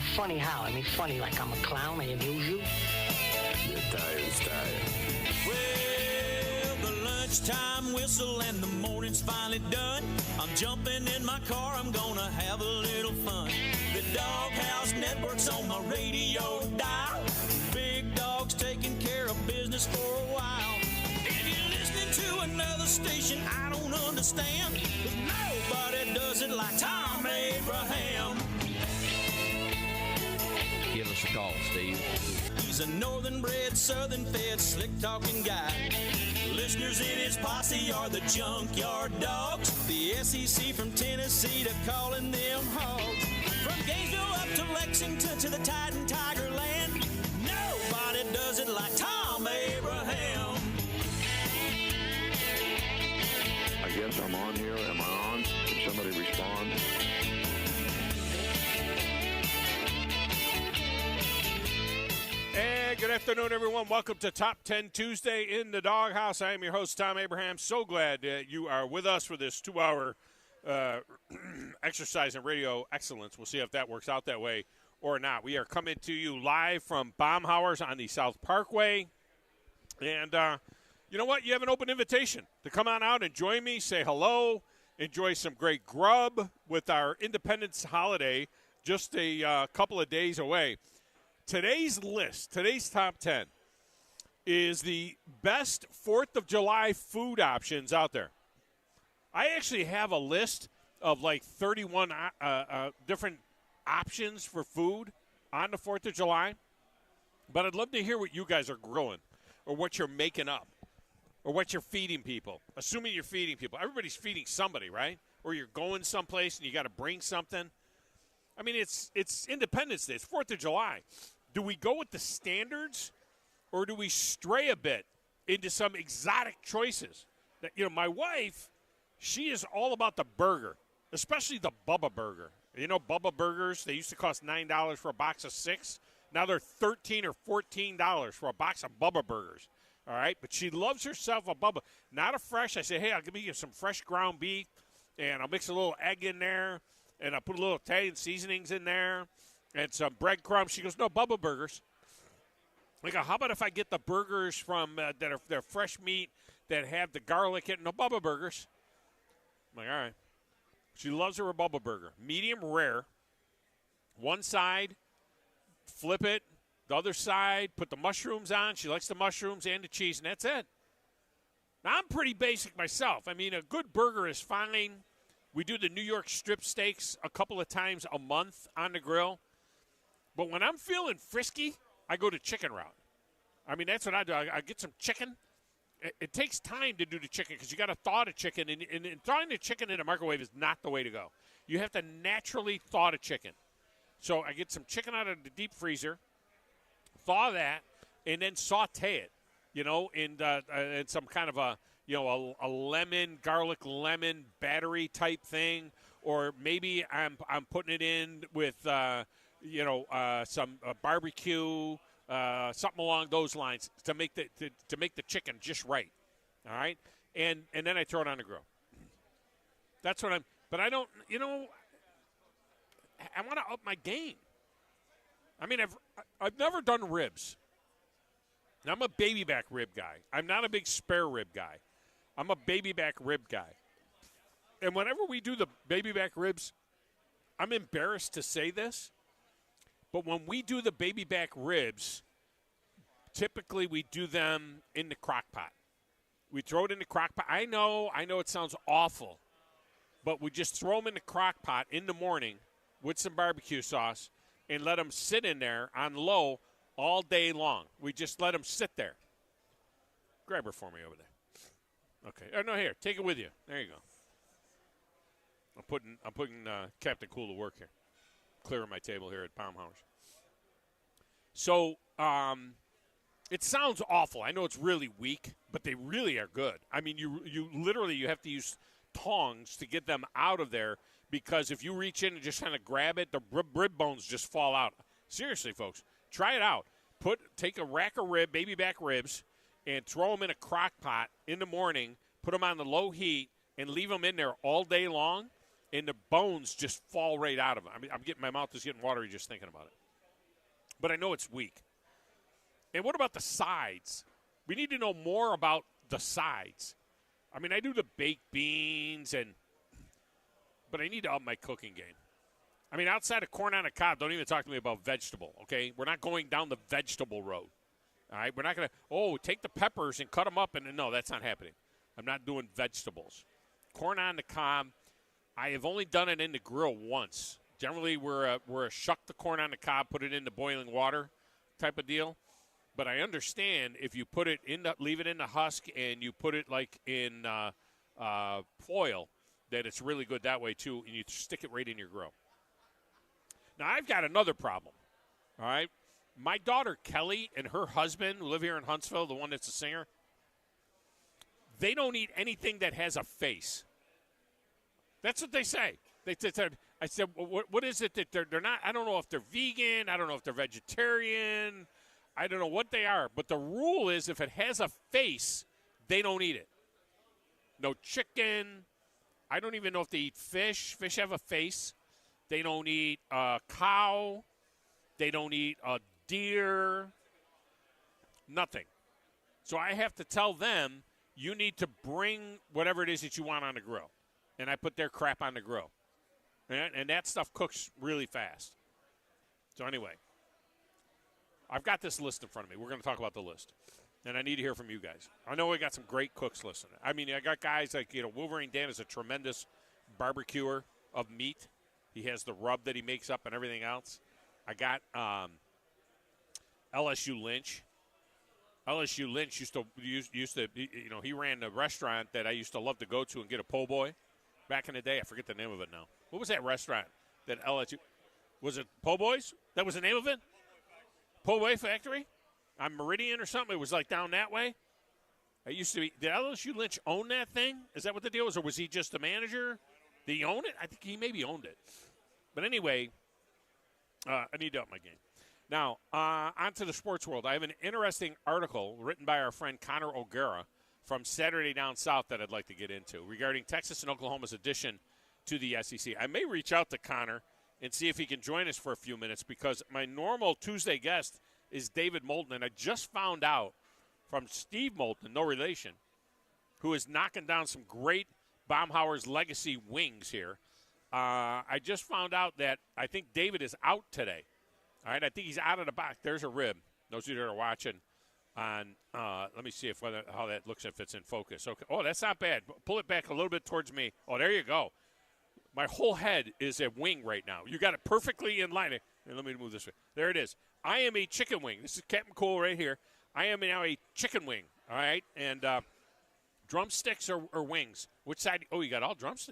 funny how? I mean, funny like I'm a clown, I amuse you? The Italian style. Well, the lunchtime whistle and the morning's finally done. I'm jumping in my car, I'm gonna have a little fun. The Doghouse Network's on my radio dial. Big Dog's taking care of business for a while. If you're listening to another station I don't understand, 'cause nobody does it like Thom Abraham. Give us a call, Steve. He's a northern-bred, southern-fed, slick-talking guy. Listeners in his posse are the Junkyard Dogs. The SEC from Tennessee to calling them hogs. From Gainesville up to Lexington to the Titan Tiger Land, nobody does it like Thom Abraham. I guess I'm on here. Am I on? Can somebody respond? And good afternoon, everyone. Welcome to Top 10 Tuesday in the Doghouse. I am your host, Thom Abraham. So glad you are with us for this 2-hour exercise and radio excellence. We'll see if that works out that way or not. We are coming to you live from Baumhauer's on the South Parkway. And you know what? You have an open invitation to come on out and join me, say hello, enjoy some great grub with our Independence holiday just a couple of days away. Today's list, today's top 10, is the best 4th of July food options out there. I actually have a list of like 31 different options for food on the 4th of July, but I'd love to hear what you guys are grilling or what you're making up or what you're feeding people, assuming you're feeding people. Everybody's feeding somebody, right? Or you're going someplace and you got to bring something. I mean, it's Independence Day. It's 4th of July. Do we go with the standards or do we stray a bit into some exotic choices? That, you know, my wife, she is all about the burger, especially the Bubba Burger. You know, Bubba Burgers, they used to cost $9 for a box of 6. Now they're $13 or $14 for a box of Bubba Burgers. All right? But she loves herself a Bubba. Not a fresh. I say, hey, I'll give you some fresh ground beef, and I'll mix a little egg in there, and I'll put a little Italian seasonings in there and some breadcrumbs. She goes, no, Bubba Burgers. I go, how about if I get the burgers from they're fresh meat that have the garlic in? No, Bubba Burgers. I'm like, all right. She loves her a Bubba Burger. Medium rare. One side, flip it. The other side, put the mushrooms on. She likes the mushrooms and the cheese, and that's it. Now, I'm pretty basic myself. I mean, a good burger is fine. We do the New York strip steaks a couple of times a month on the grill. But when I'm feeling frisky, I go to chicken route. I mean, that's what I do. I get some chicken. It takes time to do the chicken because you got to thaw the chicken. And thawing the chicken in a microwave is not the way to go. You have to naturally thaw the chicken. So I get some chicken out of the deep freezer, thaw that, and then saute it, you know, in some kind of a lemon, garlic lemon battery type thing. Or maybe I'm putting it in with, some barbecue, something along those lines to make the chicken just right. All right? And then I throw it on the grill. That's what but I don't, I want to up my game. I mean, I've never done ribs. Now, I'm a baby back rib guy. I'm not a big spare rib guy. I'm a baby back rib guy. And whenever we do the baby back ribs, I'm embarrassed to say this, but when we do the baby back ribs, typically we do them in the crock pot. We throw it in the crock pot. I know it sounds awful, but we just throw them in the crock pot in the morning with some barbecue sauce and let them sit in there on low all day long. We just let them sit there. Grab her for me over there. Okay. Oh, no, here. Take it with you. There you go. I'm putting Captain Cool to work here. Clearing my table here at Baumhauer's. So, it sounds awful. I know it's really weak, but they really are good. I mean, you literally have to use tongs to get them out of there because if you reach in and just kind of grab it, the rib bones just fall out. Seriously, folks, try it out. Take a rack of baby back ribs, and throw them in a crock pot in the morning, put them on the low heat, and leave them in there all day long. and the bones just fall right out of them. I mean, my mouth is getting watery just thinking about it. But I know it's weak. And what about the sides? We need to know more about the sides. I mean, I do the baked beans, but I need to up my cooking game. I mean, outside of corn on the cob, don't even talk to me about vegetable, okay? We're not going down the vegetable road, all right? We're not going to, take the peppers and cut them up. And no, that's not happening. I'm not doing vegetables. Corn on the cob, I have only done it in the grill once. Generally, we're a shuck the corn on the cob, put it into boiling water type of deal. But I understand if you put it leave it in the husk and you put it like in foil, that it's really good that way too, and you stick it right in your grill. Now, I've got another problem, all right? My daughter, Kelly, and her husband, who live here in Huntsville, the one that's a singer, they don't eat anything that has a face. That's what they say. I said, what is it that they're not? I don't know if they're vegan. I don't know if they're vegetarian. I don't know what they are. But the rule is if it has a face, they don't eat it. No chicken. I don't even know if they eat fish. Fish have a face. They don't eat a cow. They don't eat a deer. Nothing. So I have to tell them, you need to bring whatever it is that you want on the grill. And I put their crap on the grill. And that stuff cooks really fast. So anyway, I've got this list in front of me. We're going to talk about the list. And I need to hear from you guys. I know we got some great cooks listening. I mean, I got guys like, Wolverine Dan is a tremendous barbecuer of meat. He has the rub that he makes up and everything else. I got LSU Lynch. LSU Lynch used to he ran a restaurant that I used to love to go to and get a po' boy back in the day. I forget the name of it now. What was that restaurant that LSU? Was it Po' Boys? That was the name of it? Po' Boy Factory? On Meridian or something? It was like down that way? It used to be. Did LSU Lynch own that thing? Is that what the deal was? Or was he just a manager? Did he own it? I think he maybe owned it. But anyway, I need to up my game. Now, on to the sports world. I have an interesting article written by our friend Connor O'Gara from Saturday Down South that I'd like to get into regarding Texas and Oklahoma's addition to the SEC. I may reach out to Connor and see if he can join us for a few minutes because my normal Tuesday guest is David Moulton, and I just found out from Steve Moulton, no relation, who is knocking down some great Baumhauer's Legacy wings here. I just found out that I think David is out today. All right, I think he's out of the box. There's a rib. Those of you that are watching on, let me see how that looks if it's in focus. Okay. Oh, that's not bad. Pull it back a little bit towards me. Oh, there you go. My whole head is a wing right now. You got it perfectly in line. Here, let me move this way. There it is. I am a chicken wing. This is Captain Cool right here. I am now a chicken wing, all right? And drumsticks or wings? Which side? Oh, you got all drumsticks.